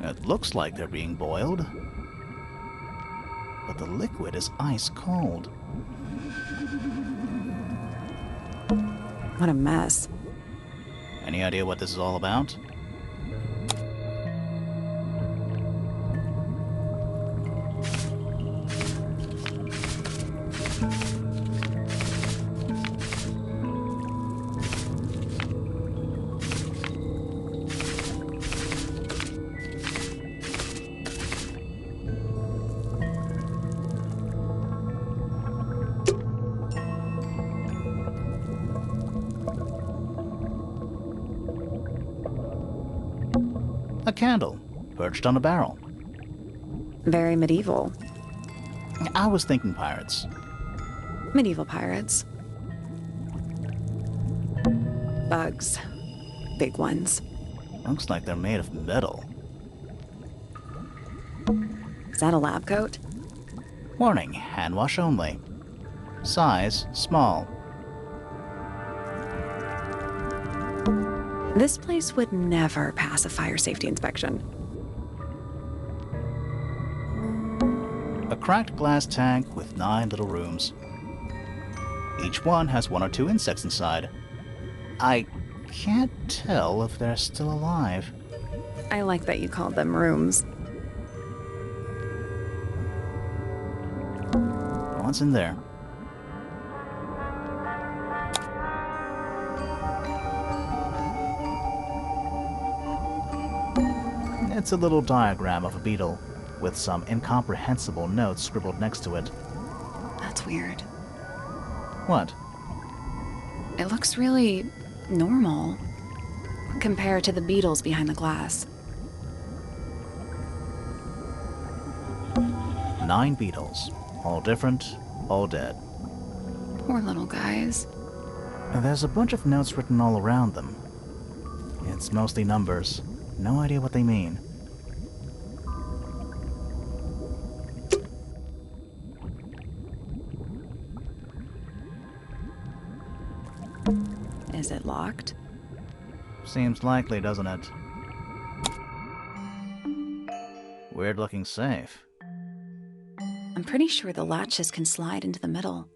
It looks like they're being boiled, but the liquid is ice cold. What a mess. Any idea what this is all about? A candle, perched on a barrel. Very medieval. I was thinking pirates. Medieval pirates. Bugs. Big ones. Looks like they're made of metal. Is that a lab coat? Warning, hand wash only. Size, small. This place would never pass a fire safety inspection. A cracked glass tank with 9 little rooms. Each one has 1 or 2 insects inside. I can't tell if they're still alive. I like that you called them rooms. What's in there? It's a little diagram of a beetle, with some incomprehensible notes scribbled next to it. That's weird. What? It looks really normal compared to the beetles behind the glass. 9 beetles. All different, all dead. Poor little guys. There's a bunch of notes written all around them. It's mostly numbers. No idea what they mean. Is it locked? Seems likely, doesn't it? Weird-looking safe. I'm pretty sure the latches can slide into the middle.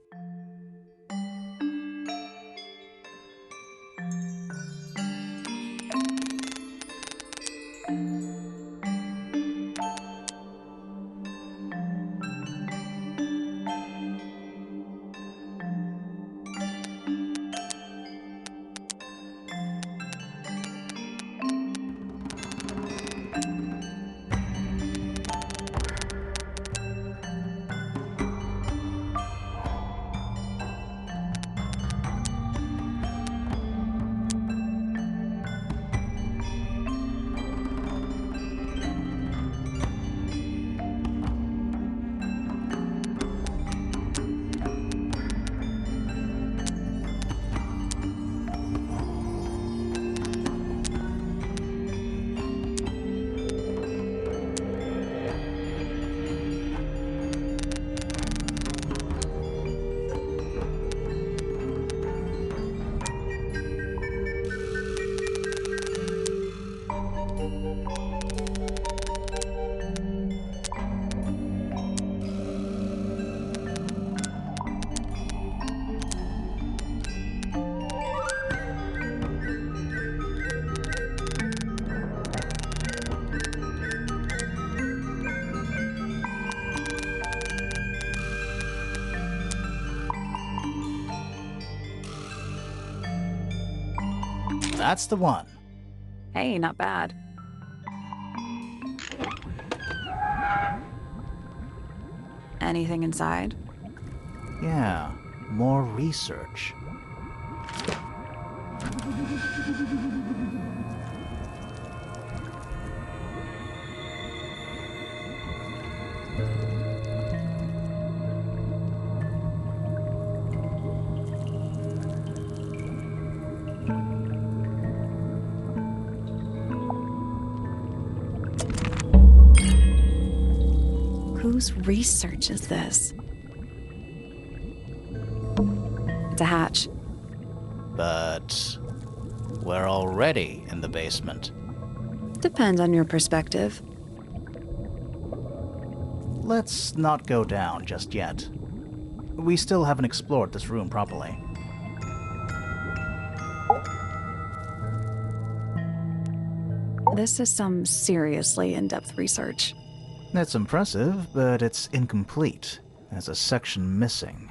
That's the one. Hey, not bad. Anything inside? Yeah, more research. Whose research is this? It's a hatch. But we're already in the basement. Depends on your perspective. let's not go down just yet. We still haven't explored this room properly. This is some seriously in-depth research. It's impressive, but it's incomplete. There's a section missing.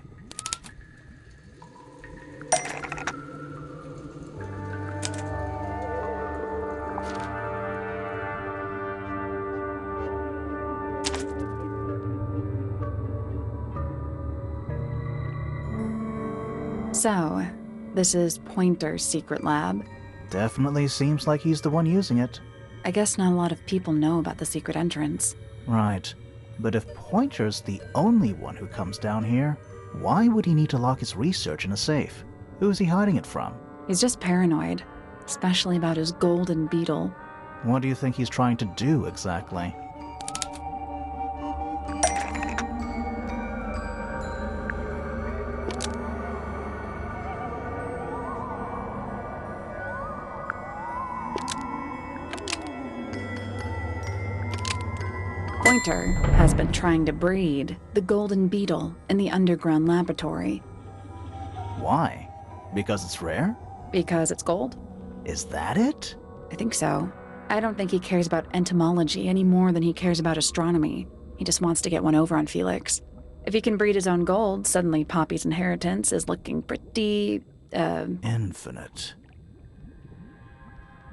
So, this is Pointer's secret lab. Definitely seems like he's the one using it. I guess not a lot of people know about the secret entrance. Right. But if Pointer's the only one who comes down here, why would he need to lock his research in a safe? Who's he hiding it from? He's just paranoid, especially about his golden beetle. What do you think he's trying to do exactly? Pointer has been trying to breed the golden beetle in the underground laboratory. Why? Because it's rare? Because it's gold? Is that it? I think so. I don't think he cares about entomology any more than he cares about astronomy. He just wants to get one over on Felix. If he can breed his own gold, suddenly Poppy's inheritance is looking pretty, Infinite.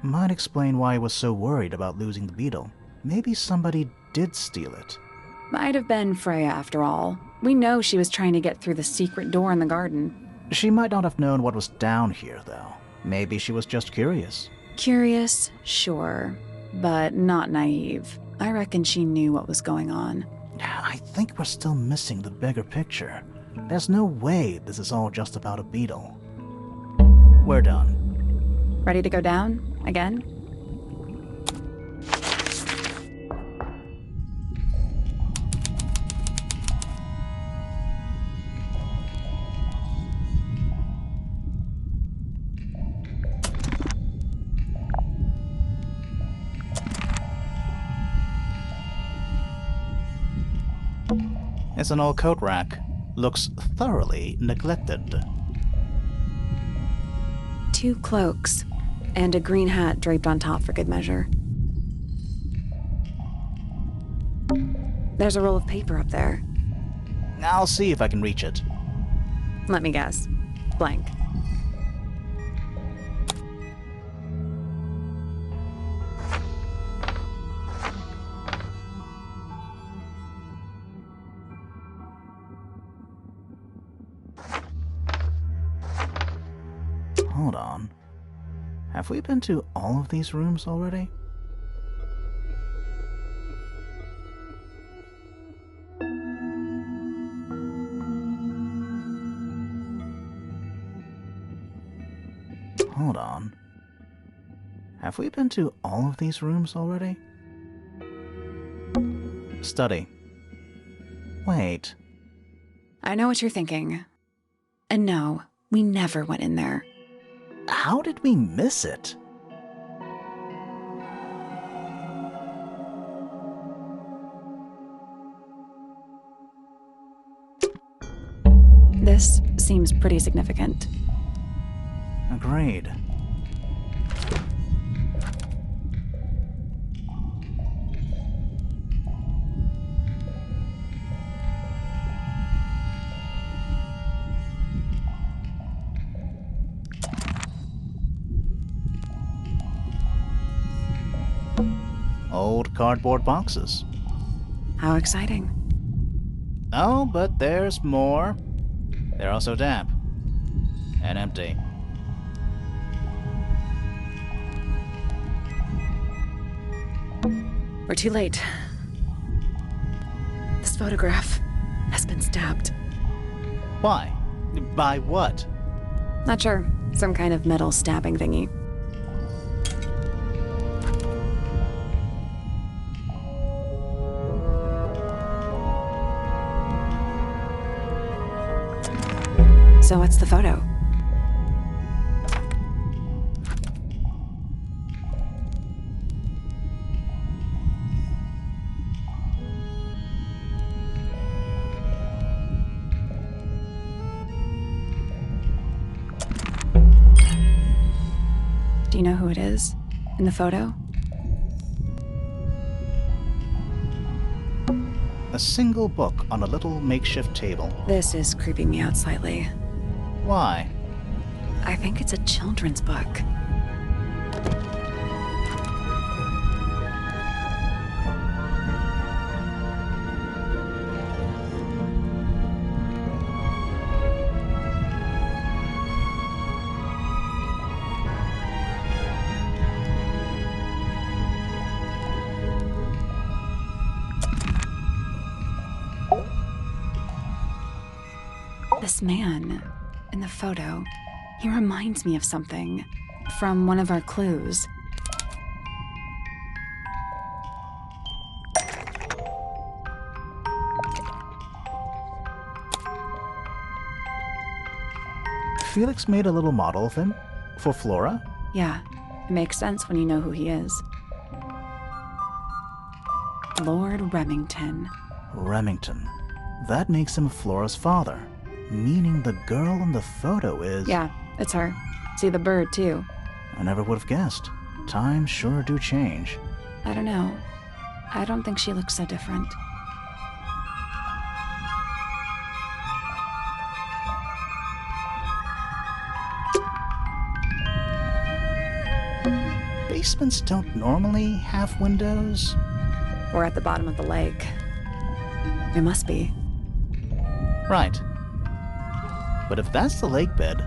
Might explain why he was so worried about losing the beetle. Maybe somebody did steal it. Might have been Freya after all. We know she was trying to get through the secret door in the garden. She might not have known what was down here, though. Maybe she was just curious. Curious, sure, but not naive. I reckon she knew what was going on. I think we're still missing the bigger picture. There's no way this is all just about a beetle. We're done. Ready to go down? Again? It's an old coat rack. Looks thoroughly neglected. 2 cloaks, and a green hat draped on top for good measure. There's a roll of paper up there. I'll see if I can reach it. Let me guess. Blank. Hold on. Have we been to all of these rooms already? Hold on. Have we been to all of these rooms already? Study. Wait. I know what you're thinking. And no, we never went in there. How did we miss it? This seems pretty significant. Agreed. Old cardboard boxes. How exciting. Oh, but there's more. They're also damp. And empty. We're too late. This photograph has been stabbed. Why? By what? Not sure. Some kind of metal stabbing thingy. So what's the photo? you know who it is? In the photo? A single book on a little makeshift table. This is creeping me out slightly. Why? I think it's a children's book. This man in the photo, he reminds me of something from one of our clues. Felix made a little model of him? For Flora? Yeah, it makes sense when you know who he is. Lord Remington. Remington. That makes him Flora's father. Meaning the girl in the photo is... Yeah, it's her. See the bird, too. I never would have guessed. Times sure do change. I don't know. I don't think she looks so different. Basements don't normally have windows. We're at the bottom of the lake. It must be. Right. But if that's the lake bed,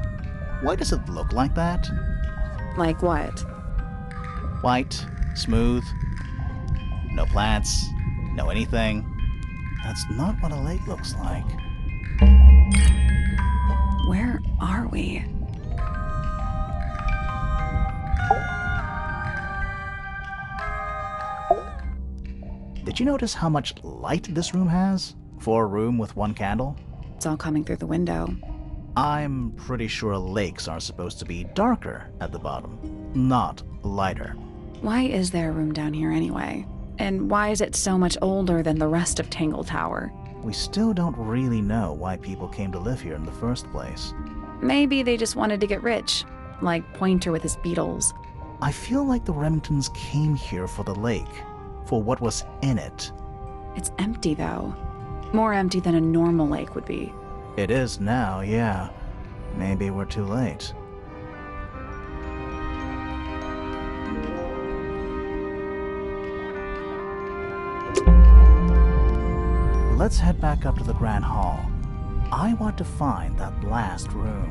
why does it look like that? Like what? White, smooth, no plants, no anything. That's not what a lake looks like. Where are we? Did you notice how much light this room has? For a room with one candle? It's all coming through the window. I'm pretty sure lakes are supposed to be darker at the bottom, not lighter. Why is there a room down here anyway? And why is it so much older than the rest of Tangle Tower? We still don't really know why people came to live here in the first place. Maybe they just wanted to get rich, like Pointer with his beetles. I feel like the Remingtons came here for the lake, for what was in it. It's empty, though. More empty than a normal lake would be. It is now, yeah. Maybe we're too late. Let's head back up to the Grand Hall. I want to find that last room.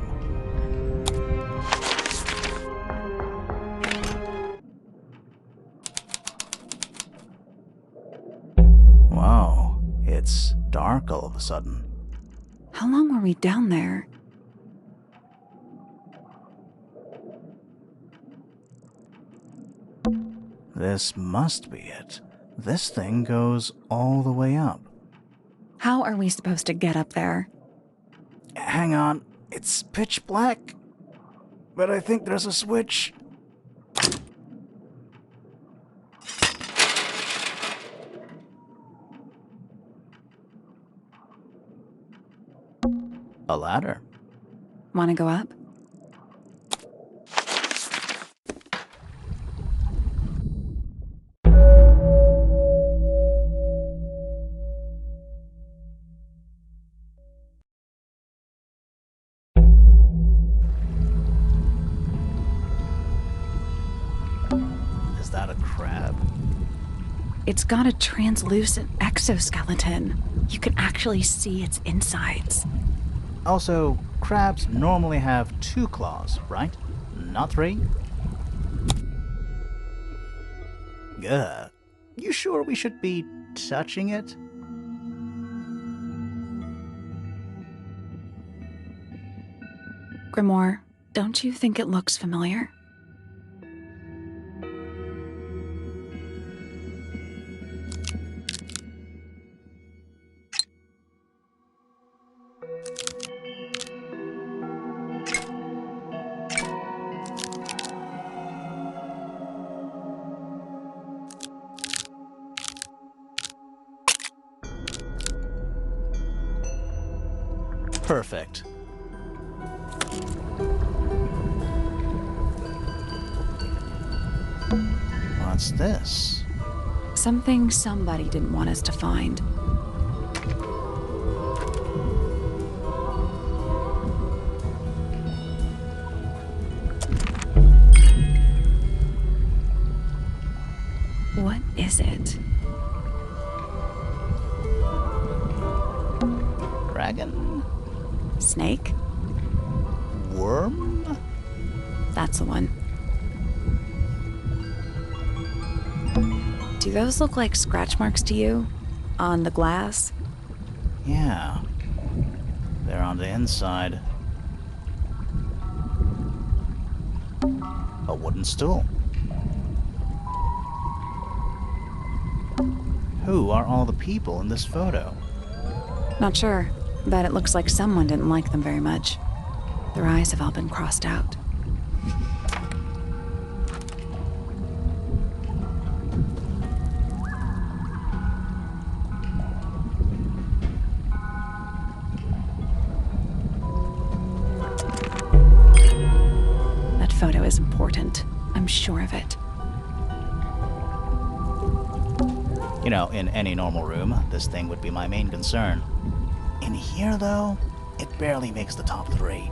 Wow, it's dark all of a sudden. How long were we down there? This must be it. This thing goes all the way up. How are we supposed to get up there? Hang on, it's pitch black, but I think there's a switch. A ladder. Want to go up? Is that a crab? It's got a translucent exoskeleton. You can actually see its insides. Also, crabs normally have 2 claws, right? Not 3? Ugh. You sure we should be touching it? Grimoire, don't you think it looks familiar? Perfect. What's this? Something somebody didn't want us to find. What is it? Dragon? Snake? Worm? That's the one. Do those look like scratch marks to you? On the glass? Yeah. They're on the inside. A wooden stool. Who are all the people in this photo? Not sure, but it looks like someone didn't like them very much. Their eyes have all been crossed out. That photo is important. I'm sure of it. You know, in any normal room, this thing would be my main concern. In here, though, it barely makes the top 3.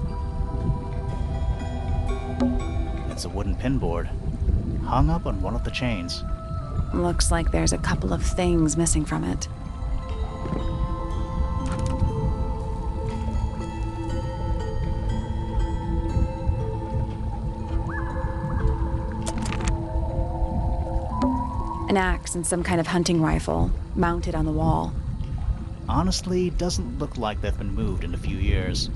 It's a wooden pinboard, hung up on one of the chains. Looks like there's a couple of things missing from it. An axe and some kind of hunting rifle, mounted on the wall. Honestly, doesn't look like they've been moved in a few years.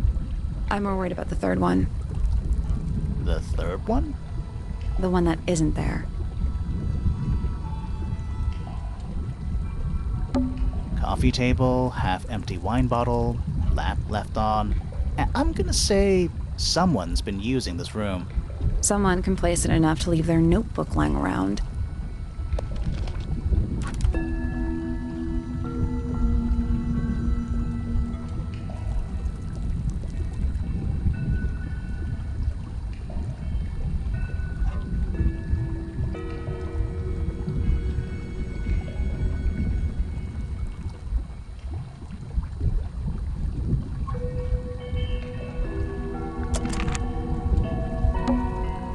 I'm more worried about the third one. The third one? The one that isn't there. Coffee table, half-empty wine bottle, lamp left on. I'm gonna say someone's been using this room. Someone complacent enough to leave their notebook lying around.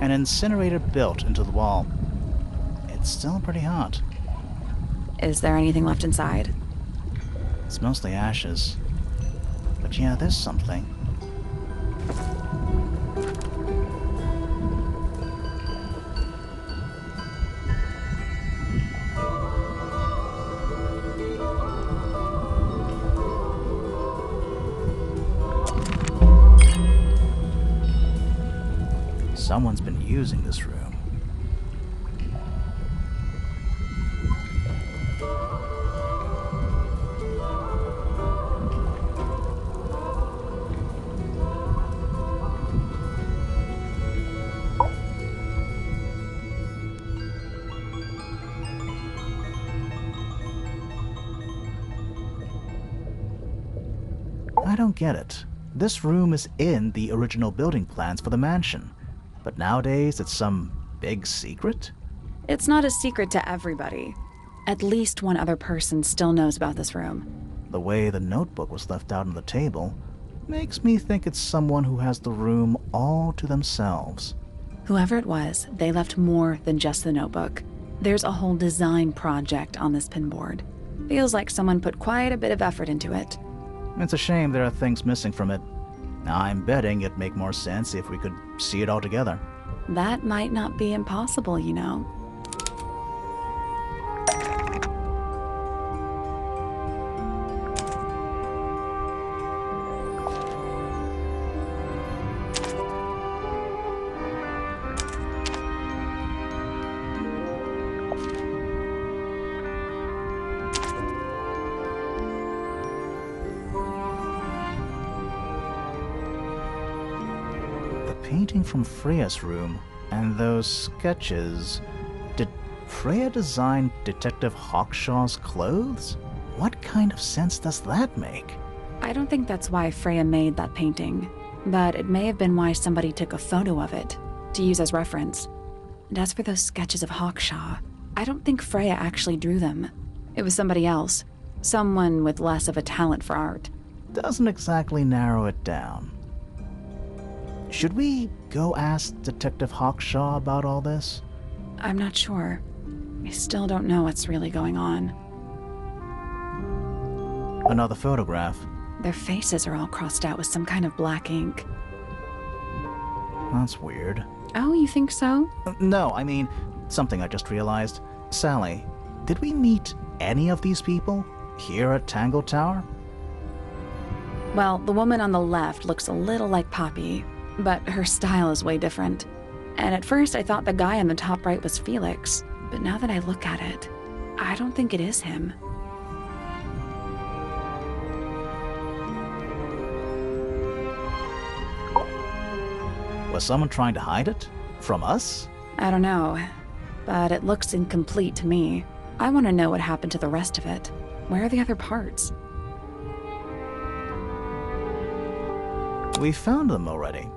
An incinerator built into the wall. It's still pretty hot. Is there anything left inside? It's mostly ashes. But yeah, there's something. Someone's been using this room. I don't get it. This room is in the original building plans for the mansion. But nowadays, it's some big secret? It's not a secret to everybody. At least one other person still knows about this room. The way the notebook was left out on the table makes me think it's someone who has the room all to themselves. Whoever it was, they left more than just the notebook. There's a whole design project on this pinboard. Feels like someone put quite a bit of effort into it. It's a shame there are things missing from it. Now, I'm betting it'd make more sense if we could see it all together. That might not be impossible, you know. Painting from Freya's room and those sketches. Did Freya design Detective Hawkshaw's clothes? What kind of sense does that make? I don't think that's why Freya made that painting, but it may have been why somebody took a photo of it to use as reference. And as for those sketches of Hawkshaw, I don't think Freya actually drew them. It was somebody else. Someone with less of a talent for art. Doesn't exactly narrow it down. Should we go ask Detective Hawkshaw about all this? I'm not sure. I still don't know what's really going on. Another photograph. Their faces are all crossed out with some kind of black ink. That's weird. Oh, you think so? No, I mean, something I just realized. Sally, did we meet any of these people here at Tangle Tower? Well, the woman on the left looks a little like Poppy, but her style is way different. And at first I thought the guy on the top right was Felix, but now that I look at it, I don't think it is him. Was someone trying to hide it? From us? I don't know, but it looks incomplete to me. I want to know what happened to the rest of it. Where are the other parts? We found them already.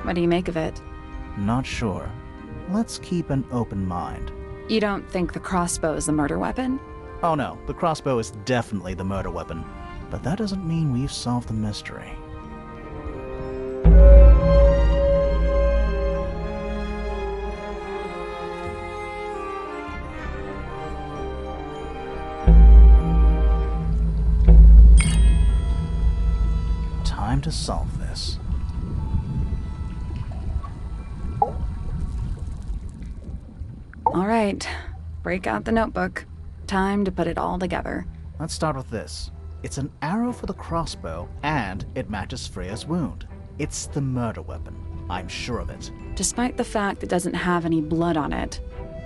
What do you make of it? Not sure. Let's keep an open mind. You don't think the crossbow is the murder weapon? Oh no, the crossbow is definitely the murder weapon. But that doesn't mean we've solved the mystery. Time to solve this. All right, break out the notebook. Time to put it all together. Let's start with this. It's an arrow for the crossbow, and it matches Freya's wound. It's the murder weapon. I'm sure of it. Despite the fact it doesn't have any blood on it,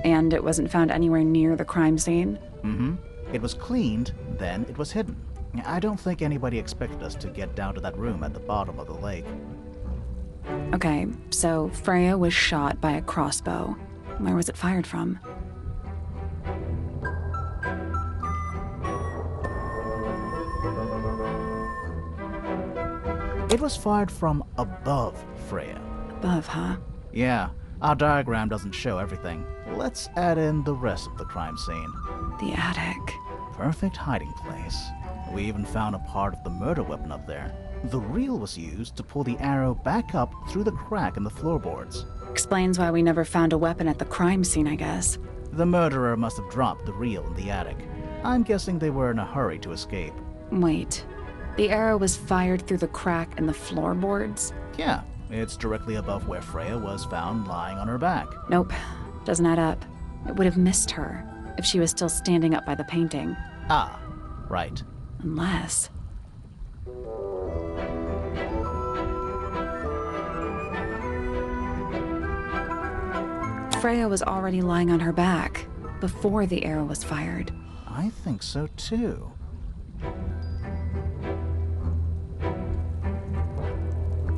and it wasn't found anywhere near the crime scene. Mm-hmm. It was cleaned, then it was hidden. I don't think anybody expected us to get down to that room at the bottom of the lake. Okay, so Freya was shot by a crossbow. Where was it fired from? It was fired from above Freya. Above, huh? Yeah, our diagram doesn't show everything. Let's add in the rest of the crime scene. The attic. Perfect hiding place. We even found a part of the murder weapon up there. The reel was used to pull the arrow back up through the crack in the floorboards. Explains why we never found a weapon at the crime scene, I guess. The murderer must have dropped the reel in the attic. I'm guessing they were in a hurry to escape. Wait. The arrow was fired through the crack in the floorboards? Yeah, it's directly above where Freya was found lying on her back. Nope. Doesn't add up. It would have missed her if she was still standing up by the painting. Ah, right. Unless... Freya was already lying on her back before the arrow was fired. I think so too.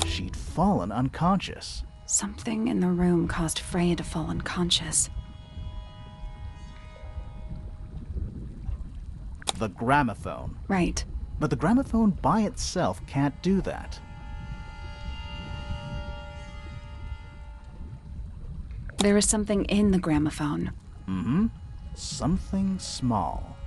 She'd fallen unconscious. Something in the room caused Freya to fall unconscious. The gramophone. Right. But the gramophone by itself can't do that. There was something in the gramophone. Mm-hmm. Something small.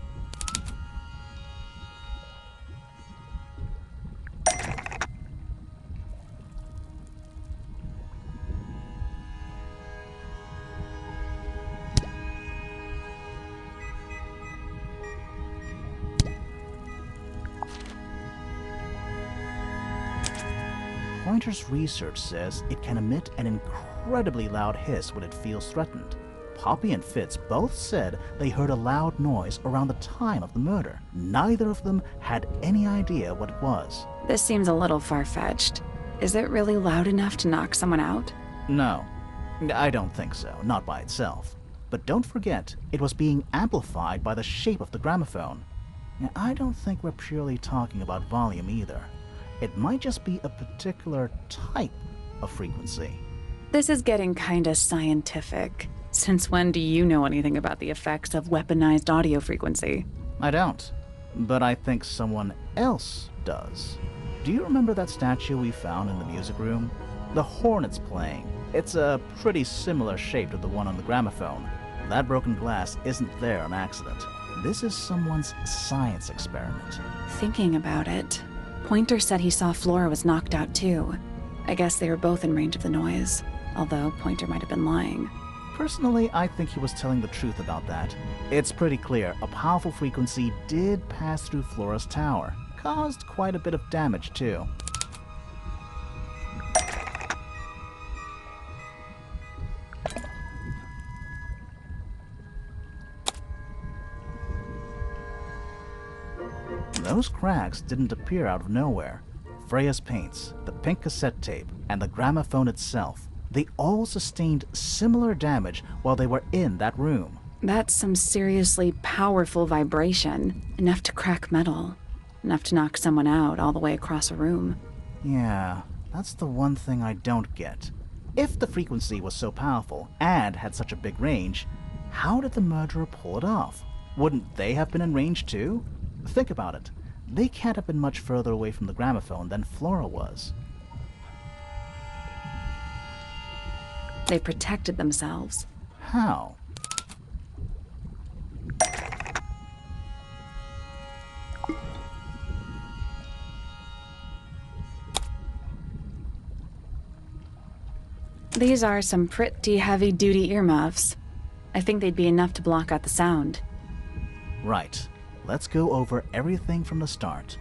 Pointer's research says it can emit an incredibly loud hiss when it feels threatened. Poppy and Fitz both said they heard a loud noise around the time of the murder. Neither of them had any idea what it was. This seems a little far-fetched. Is it really loud enough to knock someone out? No, I don't think so, not by itself. But don't forget, it was being amplified by the shape of the gramophone. I don't think we're purely talking about volume either. It might just be a particular type of frequency. This is getting kinda scientific. Since when do you know anything about the effects of weaponized audio frequency? I don't, but I think someone else does. Do you remember that statue we found in the music room? The horn it's playing. It's a pretty similar shape to the one on the gramophone. That broken glass isn't there on accident. This is someone's science experiment. Thinking about it, Pointer said he saw Flora was knocked out too. I guess they were both in range of the noise, although Pointer might have been lying. Personally, I think he was telling the truth about that. It's pretty clear a powerful frequency did pass through Flora's tower. Caused quite a bit of damage too. Those cracks didn't appear out of nowhere. Freya's paints, the pink cassette tape, and the gramophone itself, they all sustained similar damage while they were in that room. That's some seriously powerful vibration, enough to crack metal, enough to knock someone out all the way across a room. Yeah, that's the one thing I don't get. If the frequency was so powerful and had such a big range, how did the murderer pull it off? Wouldn't they have been in range too? Think about it. They can't have been much further away from the gramophone than Flora was. They protected themselves. How? These are some pretty heavy-duty earmuffs. I think they'd be enough to block out the sound. Right. Let's go over everything from the start.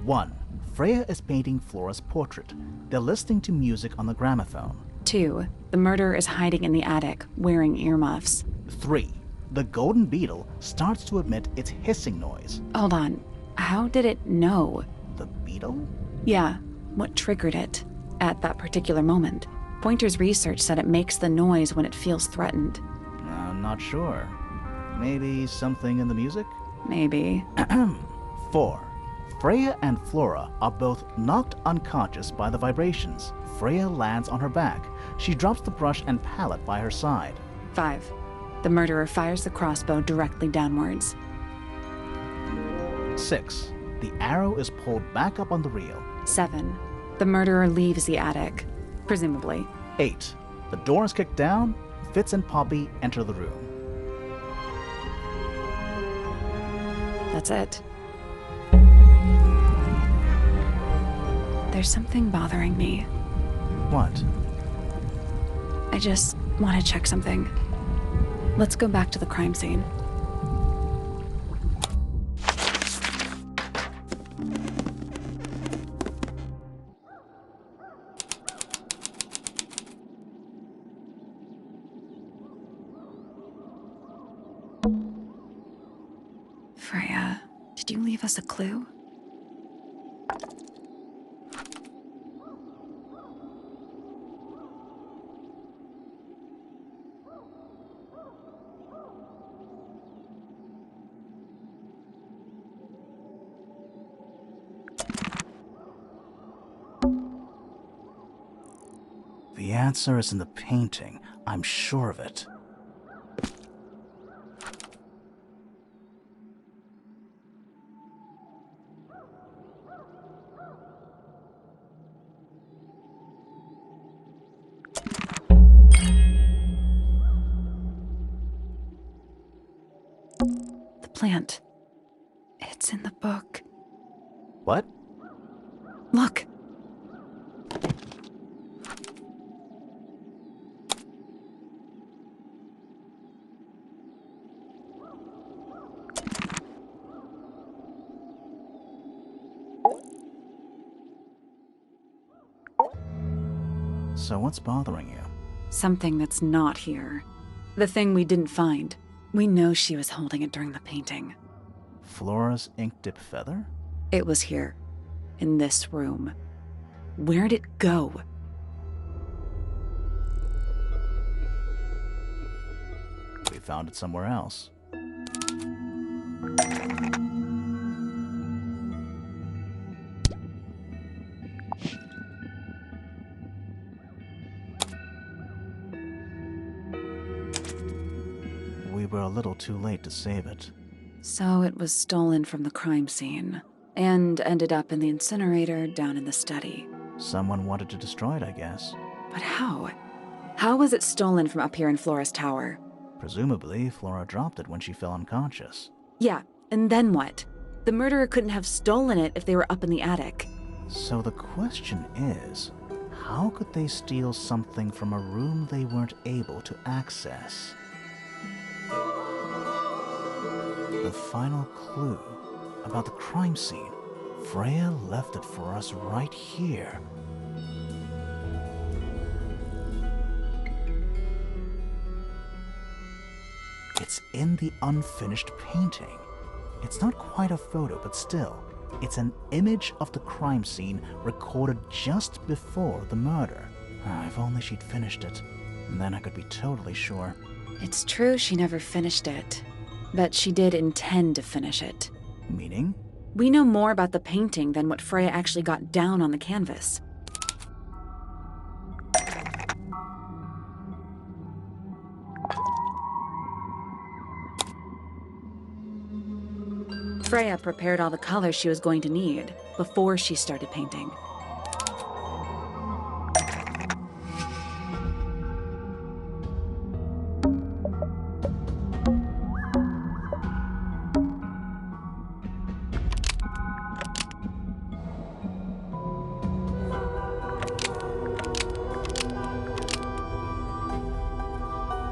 1. Freya is painting Flora's portrait. They're listening to music on the gramophone. 2. The murderer is hiding in the attic, wearing earmuffs. 3. The golden beetle starts to emit its hissing noise. Hold on. How did it know? The beetle? Yeah, what triggered it at that particular moment? Pointer's research said it makes the noise when it feels threatened. I'm not sure. Maybe something in the music? Maybe. 4. Freya and Flora are both knocked unconscious by the vibrations. Freya lands on her back. She drops the brush and palette by her side. 5. The murderer fires the crossbow directly downwards. 6. The arrow is pulled back up on the reel. 7. The murderer leaves the attic, presumably. 8. The door is kicked down. Fitz and Poppy enter the room. That's it. There's something bothering me. What? I just want to check something. Let's go back to the crime scene. Freya, did you leave us a clue? The answer is in the painting. I'm sure of it. The plant. It's in the book. What? Look. So what's bothering you? Something that's not here. The thing we didn't find. We know she was holding it during the painting. Flora's ink dip feather? It was here, in this room. Where'd it go? We found it somewhere else. We were a little too late to save it. So it was stolen from the crime scene, and ended up in the incinerator down in the study. Someone wanted to destroy it, I guess. But how? How was it stolen from up here in Flora's tower? Presumably, Flora dropped it when she fell unconscious. Yeah, and then what? The murderer couldn't have stolen it if they were up in the attic. So the question is, how could they steal something from a room they weren't able to access? The final clue about the crime scene. Freya left it for us right here. It's in the unfinished painting. It's not quite a photo, but still, it's an image of the crime scene recorded just before the murder. If only she'd finished it, and then I could be totally sure. It's true she never finished it, but she did intend to finish it. Meaning? We know more about the painting than what Freya actually got down on the canvas. Freya prepared all the colors she was going to need before she started painting.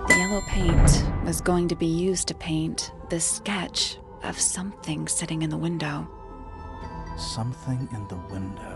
The yellow paint was going to be used to paint this sketch of something sitting in the window. Something in the window.